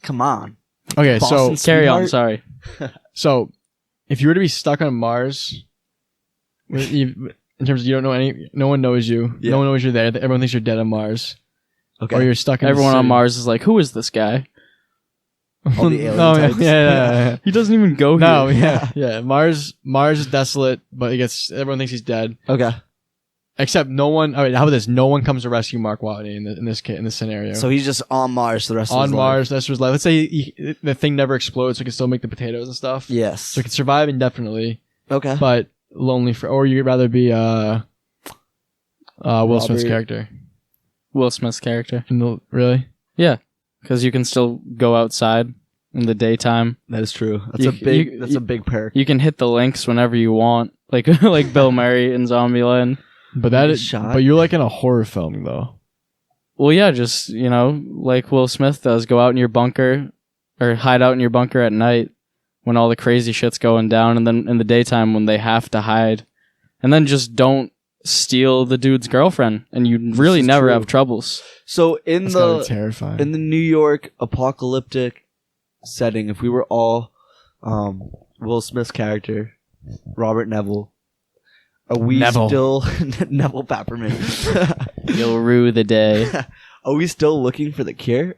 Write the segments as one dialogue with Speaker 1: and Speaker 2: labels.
Speaker 1: Come on.
Speaker 2: Okay,
Speaker 1: Boston
Speaker 2: so
Speaker 3: Carry on.
Speaker 1: sweetheart?
Speaker 3: Sorry.
Speaker 2: so if you were to be stuck on Mars, in terms of you don't know no one knows you,
Speaker 1: Yeah.
Speaker 2: no one knows you're there. Everyone thinks you're dead on Mars,
Speaker 1: Okay.
Speaker 2: or you're stuck in
Speaker 3: Everyone
Speaker 2: the
Speaker 3: on
Speaker 2: city.
Speaker 3: Mars is like, who is this guy?
Speaker 1: All the alien
Speaker 2: No,
Speaker 1: types.
Speaker 2: yeah.
Speaker 3: He doesn't even go here.
Speaker 2: No, yeah. Mars is desolate, but everyone thinks he's dead.
Speaker 1: Okay.
Speaker 2: Except no one. All right, how about this? No one comes to rescue Mark Watney in this scenario.
Speaker 1: So he's just on Mars for the rest of his
Speaker 2: on
Speaker 1: life.
Speaker 2: Mars, that's his life. Let's say the thing never explodes, so he can still make the potatoes and stuff.
Speaker 1: Yes.
Speaker 2: So he can survive indefinitely,
Speaker 1: Okay.
Speaker 2: but lonely or you'd rather be Will Smith's
Speaker 1: Robert.
Speaker 2: character.
Speaker 3: Will Smith's character.
Speaker 2: Really?
Speaker 3: Yeah, because you can still go outside in the daytime.
Speaker 1: That is true. That's
Speaker 3: You-
Speaker 1: a big perk.
Speaker 3: You can hit the links whenever you want, like like Bill Murray in Zombieland.
Speaker 2: But that
Speaker 1: Get
Speaker 2: is.
Speaker 1: shot.
Speaker 2: But you're like in a horror film though.
Speaker 3: Well, yeah, just like Will Smith does, go out in your bunker or hide out in your bunker at night when all the crazy shit's going down, and then in the daytime when they have to hide, and then just don't steal the dude's girlfriend, and you really
Speaker 1: is
Speaker 3: never
Speaker 1: true.
Speaker 3: have troubles.
Speaker 1: So
Speaker 2: That's gotta be terrifying.
Speaker 1: in the New York apocalyptic setting, if we were all Will Smith's character, Robert Neville, are we
Speaker 2: Neville.
Speaker 1: still Neville Peppermint?
Speaker 3: You'll rue the day.
Speaker 1: Are we still looking for the cure?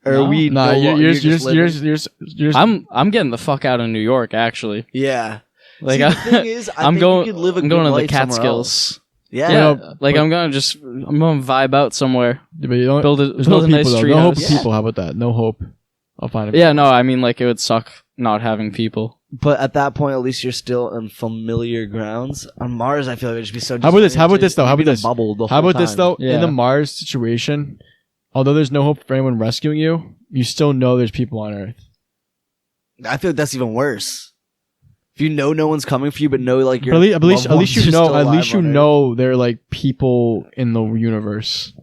Speaker 1: Or
Speaker 3: No.
Speaker 1: are we?
Speaker 2: Nah, you're just
Speaker 3: I'm getting the fuck out of New York. Actually,
Speaker 1: Yeah.
Speaker 3: like
Speaker 1: See, the thing is, I
Speaker 3: I'm
Speaker 1: think
Speaker 3: going.
Speaker 1: you could live a
Speaker 3: I'm
Speaker 1: good
Speaker 3: going to the
Speaker 1: life somewhere else.
Speaker 3: Catskills.
Speaker 1: Yeah.
Speaker 3: Yeah,
Speaker 2: Well,
Speaker 3: like
Speaker 2: but-
Speaker 3: I'm going to vibe out somewhere.
Speaker 2: But you don't,
Speaker 3: Build a
Speaker 2: there's no
Speaker 3: nice
Speaker 2: people though.
Speaker 3: tree
Speaker 2: No hope
Speaker 3: house.
Speaker 2: of people. How about that? No hope. I'll find it.
Speaker 3: Yeah, no, I mean like it would suck not having people.
Speaker 1: But at that point, at least you're still on familiar grounds. On Mars, I feel like it would just be so.
Speaker 2: How about this? How about this, though? How
Speaker 1: You'd be
Speaker 2: about
Speaker 1: in a
Speaker 2: this?
Speaker 1: Bubble the
Speaker 2: How
Speaker 1: whole
Speaker 2: about this
Speaker 1: time.
Speaker 2: though?
Speaker 3: Yeah.
Speaker 2: In the Mars situation, although there's no hope for anyone rescuing you, you still know there's people on Earth.
Speaker 1: I feel like that's even worse. If you know no one's coming for you, but know like you're.
Speaker 2: But at least you know. At least you know they're like people in the universe.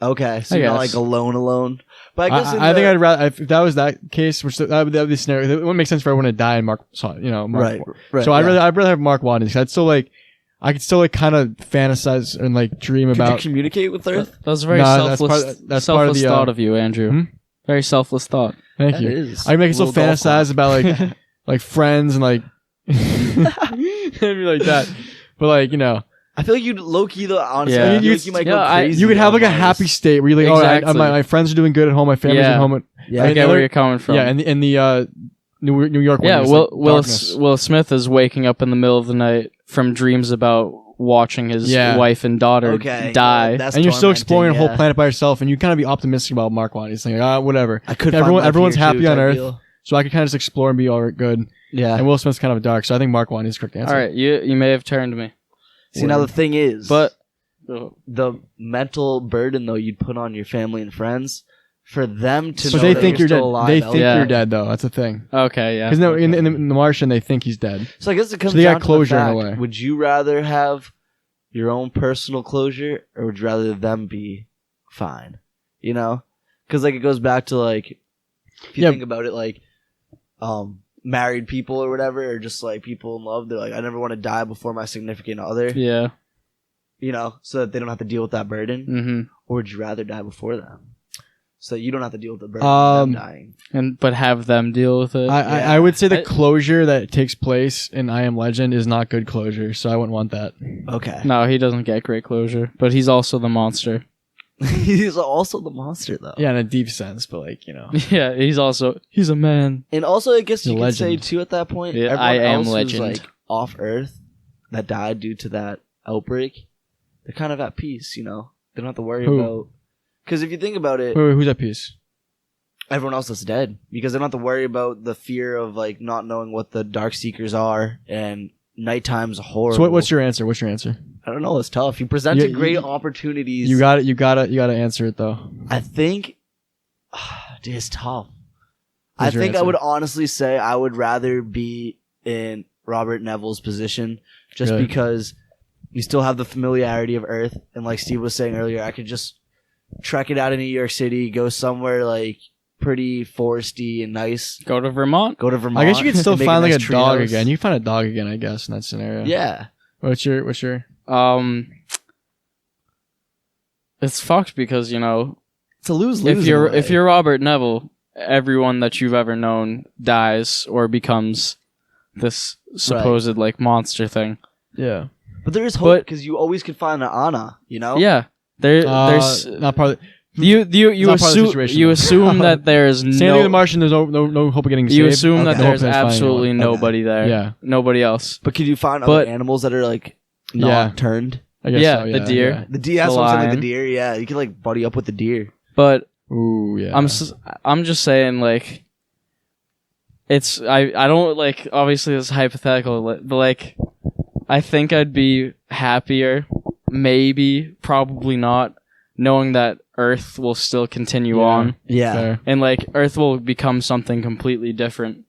Speaker 1: Okay, so
Speaker 3: I
Speaker 1: you're not
Speaker 3: guess.
Speaker 1: like alone. But I guess
Speaker 2: I think I'd rather if that was that case, which that would be the scenario. It wouldn't make sense for everyone to die and Mark.
Speaker 1: right.
Speaker 2: So I'd rather have Mark Watney. 'Cause I'd still like. I could still like kind of fantasize and like dream
Speaker 1: Could
Speaker 2: about.
Speaker 1: you communicate with Earth?
Speaker 3: That was a very
Speaker 2: Nah, that's
Speaker 3: selfless,
Speaker 2: part- that's
Speaker 3: selfless
Speaker 2: part of the,
Speaker 3: thought of you, Andrew.
Speaker 2: Hmm?
Speaker 3: Very selfless thought.
Speaker 2: Thank
Speaker 1: That
Speaker 2: you.
Speaker 1: is.
Speaker 2: I make it still
Speaker 1: Little golf
Speaker 2: fantasize about like like friends and like maybe like that. But like
Speaker 1: I feel like you'd low key though. Honestly,
Speaker 3: Yeah.
Speaker 1: I feel like you might go
Speaker 3: Yeah,
Speaker 1: crazy.
Speaker 2: you could have
Speaker 1: on
Speaker 2: like a
Speaker 1: Mars.
Speaker 2: happy state where you're like,
Speaker 3: Exactly.
Speaker 2: my friends are doing good at home, my family's
Speaker 3: Yeah.
Speaker 2: at home.
Speaker 1: Yeah,
Speaker 3: I
Speaker 2: And
Speaker 3: get
Speaker 2: the
Speaker 3: where
Speaker 2: other-
Speaker 3: you're coming from.
Speaker 2: Yeah, and the New York one.
Speaker 3: Yeah,
Speaker 2: was,
Speaker 3: Will
Speaker 2: like, darkness.
Speaker 3: Will Smith is waking up in the middle of the night from dreams about watching his
Speaker 2: Yeah.
Speaker 3: wife and daughter
Speaker 1: Okay,
Speaker 3: die.
Speaker 1: that's
Speaker 2: And you're still
Speaker 1: tormenting,
Speaker 2: exploring a whole
Speaker 1: yeah.
Speaker 2: planet by yourself, and you kind of be optimistic about Mark Watney. It's like, whatever.
Speaker 1: I could.
Speaker 2: Everyone's happy on Earth,
Speaker 1: Deal.
Speaker 2: so I could kind of just explore and be all right, good.
Speaker 1: Yeah.
Speaker 2: And Will Smith's kind of dark, so I think Mark Watney's the correct answer.
Speaker 3: All right, you may have turned me,
Speaker 1: See, now the thing is,
Speaker 3: but
Speaker 1: the mental burden though you'd put on your family and friends for them to
Speaker 2: So
Speaker 1: know
Speaker 2: they
Speaker 1: that
Speaker 2: think
Speaker 1: you're
Speaker 2: you're dead.
Speaker 1: still alive.
Speaker 2: They
Speaker 1: out
Speaker 2: think
Speaker 3: Yeah.
Speaker 2: you're dead, though. That's the thing.
Speaker 3: okay, yeah.
Speaker 2: Because in the Martian, they think he's dead.
Speaker 1: So I guess it comes
Speaker 2: So they got
Speaker 1: down
Speaker 2: closure
Speaker 1: to
Speaker 2: in
Speaker 1: the
Speaker 2: a
Speaker 1: fact,
Speaker 2: way.
Speaker 1: would you rather have your own personal closure, or would you rather them be fine? You know, because like it goes back to like if you
Speaker 2: Yeah.
Speaker 1: think about it, like married people or whatever, or just like people in love. They're like, I never want to die before my significant other.
Speaker 3: Yeah.
Speaker 1: You know, so that they don't have to deal with that burden.
Speaker 3: Mm-hmm.
Speaker 1: Or would you rather die before them, so that you don't have to deal with the burden of them dying?
Speaker 3: But have them deal with it.
Speaker 2: I would say the
Speaker 3: I-
Speaker 2: closure that takes place in I Am Legend is not good closure, so I wouldn't want that.
Speaker 1: Okay.
Speaker 3: No, he doesn't get great closure, but he's also the monster.
Speaker 1: He's also the monster though.
Speaker 2: Yeah, in a deep sense, but
Speaker 3: Yeah, he's a man.
Speaker 1: And also, I guess
Speaker 2: He's
Speaker 1: you
Speaker 2: a
Speaker 1: could say
Speaker 2: legend.
Speaker 1: too at that point,
Speaker 3: Yeah,
Speaker 1: everyone
Speaker 3: I am
Speaker 1: else who's,
Speaker 3: legend.
Speaker 1: like off Earth that died due to that outbreak, they're kind of at peace. You know, they don't have to worry
Speaker 2: Who?
Speaker 1: about. Because if you think about it,
Speaker 2: wait, who's that piece?
Speaker 1: everyone else is dead because they don't have to worry about the fear of like not knowing what the Dark Seekers are, and nighttime's horrible.
Speaker 2: So what's your answer? What's your answer?
Speaker 1: I don't know. It's tough. You presented
Speaker 2: You-
Speaker 1: great
Speaker 2: you-
Speaker 1: opportunities.
Speaker 2: You got it. You gotta answer it though.
Speaker 1: I think dude, it's tough.
Speaker 2: What's
Speaker 1: I
Speaker 2: your
Speaker 1: think I
Speaker 2: answer?
Speaker 1: would honestly say I would rather be in Robert Neville's position just
Speaker 2: Really?
Speaker 1: because you still have the familiarity of Earth. And like Steve was saying earlier, I could just trek it out of New York City, go somewhere like pretty foresty and nice.
Speaker 3: Go to Vermont.
Speaker 1: Go to Vermont.
Speaker 2: I guess you could still
Speaker 1: and make
Speaker 2: find like
Speaker 1: nice
Speaker 2: a dog
Speaker 1: treehouse.
Speaker 2: again. You find a dog again, I guess, in that scenario.
Speaker 1: Yeah.
Speaker 2: What's your?
Speaker 3: It's fucked because
Speaker 1: It's a lose-lose.
Speaker 3: if you're Robert Neville everyone that you've ever known dies or becomes this supposed like monster thing.
Speaker 2: Yeah.
Speaker 1: But there is hope because you always can find an Anna, you know?
Speaker 3: Yeah. There's
Speaker 2: not part of
Speaker 3: you assume that there's
Speaker 2: Same thing with the Martian. There's no hope of getting saved.
Speaker 3: You assume that
Speaker 1: Okay.
Speaker 3: there's
Speaker 2: Hope is finding
Speaker 3: absolutely
Speaker 2: one.
Speaker 3: nobody there.
Speaker 2: Yeah.
Speaker 3: Nobody else.
Speaker 1: But could you find
Speaker 3: But-
Speaker 1: other animals that are like not
Speaker 2: Yeah.
Speaker 1: turned?
Speaker 2: I guess
Speaker 3: Yeah,
Speaker 2: so,
Speaker 3: the deer.
Speaker 2: Yeah.
Speaker 1: The deer, that's
Speaker 3: The
Speaker 1: what I'm saying, like
Speaker 3: lion.
Speaker 1: the deer, yeah. You can like buddy up with the deer.
Speaker 3: But
Speaker 2: Ooh, yeah.
Speaker 3: I'm just saying, like, it's I don't like, obviously this is hypothetical, but like I think I'd be happier, maybe, probably not, knowing that Earth will still continue
Speaker 2: Yeah.
Speaker 3: on,
Speaker 1: Yeah.
Speaker 2: Fair.
Speaker 3: and like Earth will become something completely different,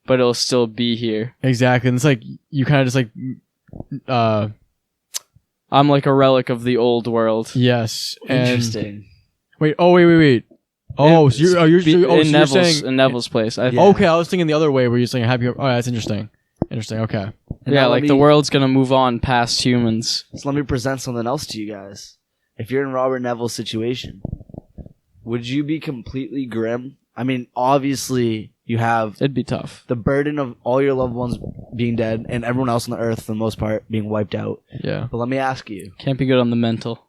Speaker 3: but it'll still be here.
Speaker 2: Exactly. And it's like you kind of just like
Speaker 3: I'm like a relic of the old world.
Speaker 2: yes. And
Speaker 1: Interesting.
Speaker 2: wait. Oh, so you're
Speaker 3: in Neville's
Speaker 2: saying
Speaker 3: in Neville's place.
Speaker 1: Yeah.
Speaker 2: okay. I was thinking the other way where you're saying happy. Oh, that's interesting. Interesting. Okay.
Speaker 1: And
Speaker 3: Yeah,
Speaker 1: now
Speaker 3: like
Speaker 1: let
Speaker 3: the
Speaker 1: me-
Speaker 3: world's gonna move on past humans.
Speaker 1: So let me present something else to you guys. If you're in Robert Neville's situation, would you be completely grim? I mean, obviously, you have
Speaker 3: It'd be tough.
Speaker 1: the burden of all your loved ones being dead and everyone else on the earth, for the most part, being wiped out.
Speaker 2: Yeah.
Speaker 1: But let me ask you,
Speaker 3: Can't be good on the mental.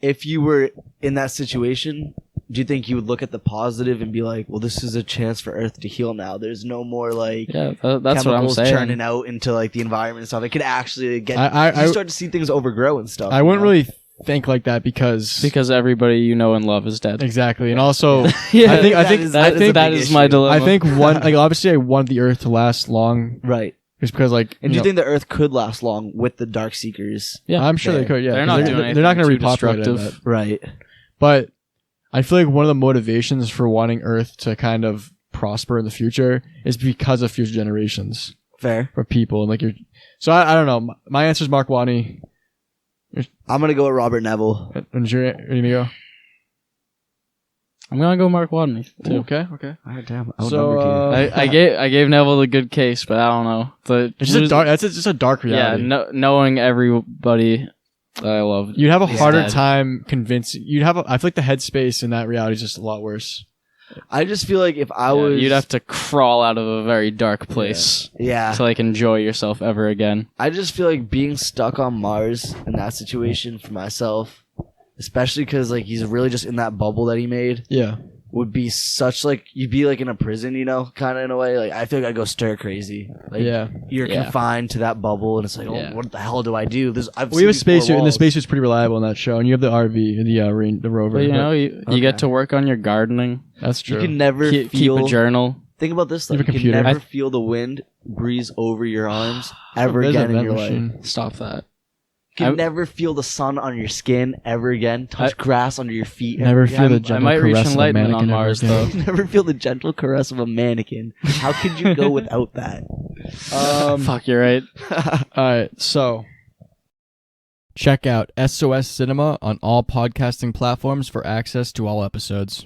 Speaker 1: if you were in that situation, do you think you would look at the positive and be like, well, this is a chance for Earth to heal now? There's no more like
Speaker 3: Yeah, that's what I'm
Speaker 1: chemicals
Speaker 3: saying.
Speaker 1: churning out into like the environment and stuff. It could actually get
Speaker 2: I
Speaker 1: you start to see things overgrow and stuff.
Speaker 2: I
Speaker 1: you
Speaker 2: wouldn't
Speaker 1: know?
Speaker 2: really think like that because
Speaker 3: Everybody you know and love is dead.
Speaker 2: exactly, and also
Speaker 3: Yeah,
Speaker 2: I think
Speaker 1: That is a
Speaker 3: that
Speaker 1: big
Speaker 3: is my
Speaker 1: issue.
Speaker 3: dilemma.
Speaker 2: I think one like obviously I want the Earth to last long
Speaker 1: Right.
Speaker 2: just because like
Speaker 1: And do
Speaker 2: you
Speaker 1: you
Speaker 2: know,
Speaker 1: think the Earth could last long with the Dark Seekers?
Speaker 3: Yeah.
Speaker 2: I'm sure they could. Yeah,
Speaker 3: They're
Speaker 2: 'cause
Speaker 3: not doing
Speaker 2: they're not going to
Speaker 3: anything too
Speaker 2: repopulate
Speaker 3: destructive.
Speaker 2: it.
Speaker 1: Right.
Speaker 2: But I feel like one of the motivations for wanting Earth to kind of prosper in the future is because of future generations
Speaker 1: Fair.
Speaker 2: for people and like you're. So I don't know. My answer is Mark Watney.
Speaker 1: I'm gonna go with Robert Neville.
Speaker 2: And you're gonna go.
Speaker 3: I'm gonna go Mark Watney too.
Speaker 2: Okay.
Speaker 1: All right, damn.
Speaker 2: So
Speaker 3: I gave Neville a good case, but I don't know.
Speaker 2: it's just a dark. That's just a dark
Speaker 3: Yeah,
Speaker 2: reality.
Speaker 3: knowing everybody that I love.
Speaker 2: You'd have a
Speaker 1: Yeah.
Speaker 2: harder
Speaker 3: Dead.
Speaker 2: time convincing. I feel like the headspace in that reality is just a lot worse.
Speaker 1: I just feel like if I
Speaker 3: Yeah,
Speaker 1: was,
Speaker 3: you'd have to crawl out of a very dark place
Speaker 1: yeah.
Speaker 3: to like enjoy yourself ever again.
Speaker 1: I just feel like being stuck on Mars in that situation for myself, especially because like he's really just in that bubble that he made,
Speaker 2: Yeah.
Speaker 1: would be such like you'd be like in a prison, you know, kind of in a way. Like I feel like I'd go stir crazy. Like
Speaker 2: Yeah.
Speaker 1: you're
Speaker 3: Yeah.
Speaker 1: confined to that bubble, and it's like,
Speaker 3: Yeah.
Speaker 1: oh, what the hell do I do?
Speaker 2: We have a spacesuit, and the
Speaker 1: space.
Speaker 2: spacesuit's pretty reliable in that show. And you have the RV, the rover.
Speaker 3: But you know, you
Speaker 1: Okay.
Speaker 3: get to work on your gardening,
Speaker 2: that's true.
Speaker 1: You can never
Speaker 3: keep
Speaker 1: feel.
Speaker 3: a journal.
Speaker 1: Think about this though.
Speaker 2: You
Speaker 1: You
Speaker 2: have a
Speaker 1: can
Speaker 2: computer.
Speaker 1: never feel the wind breeze over your arms ever
Speaker 2: There's a
Speaker 1: again in
Speaker 2: vent
Speaker 1: your life.
Speaker 2: machine.
Speaker 3: Stop that.
Speaker 1: You can
Speaker 3: I-
Speaker 1: never feel the sun on your skin ever again. Touch grass under your feet.
Speaker 2: Never
Speaker 1: ever
Speaker 2: feel
Speaker 1: again.
Speaker 2: the
Speaker 3: I
Speaker 2: gentle
Speaker 3: might reach
Speaker 2: caress of a
Speaker 3: enlightenment on
Speaker 2: mannequin ever
Speaker 3: Mars,
Speaker 2: again.
Speaker 3: though.
Speaker 1: Never feel the gentle caress of a mannequin. How could you go without that?
Speaker 3: Fuck, you're right.
Speaker 2: All right, so check out SOS Cinema on all podcasting platforms for access to all episodes.